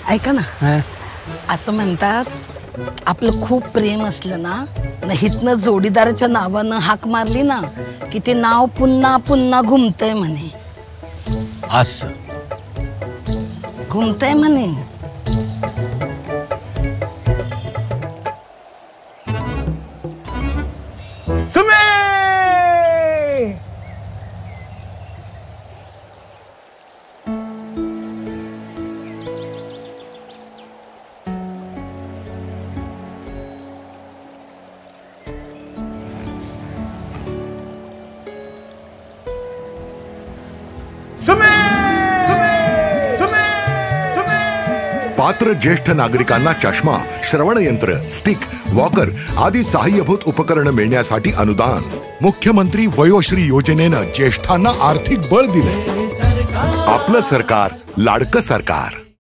ऐका ना, असं म्हणतात आपलं खूप प्रेम असलं ना, हितनं जोडीदाराच्या नावानं हाक मारली ना की ते नाव पुन्हा पुन्हा घुमतय म्हणे. असं घुमतय म्हणे. पात्र ज्येष्ठ नागरिकांना चष्मा, श्रवण यंत्र, स्टिक, वॉकर आदी सहाय्यभूत उपकरण मिळण्यासाठी अनुदान. मुख्यमंत्री वयोश्री योजनेनं ज्येष्ठांना आर्थिक बळ दिले. आपलं सरकार, लाडकं सरकार.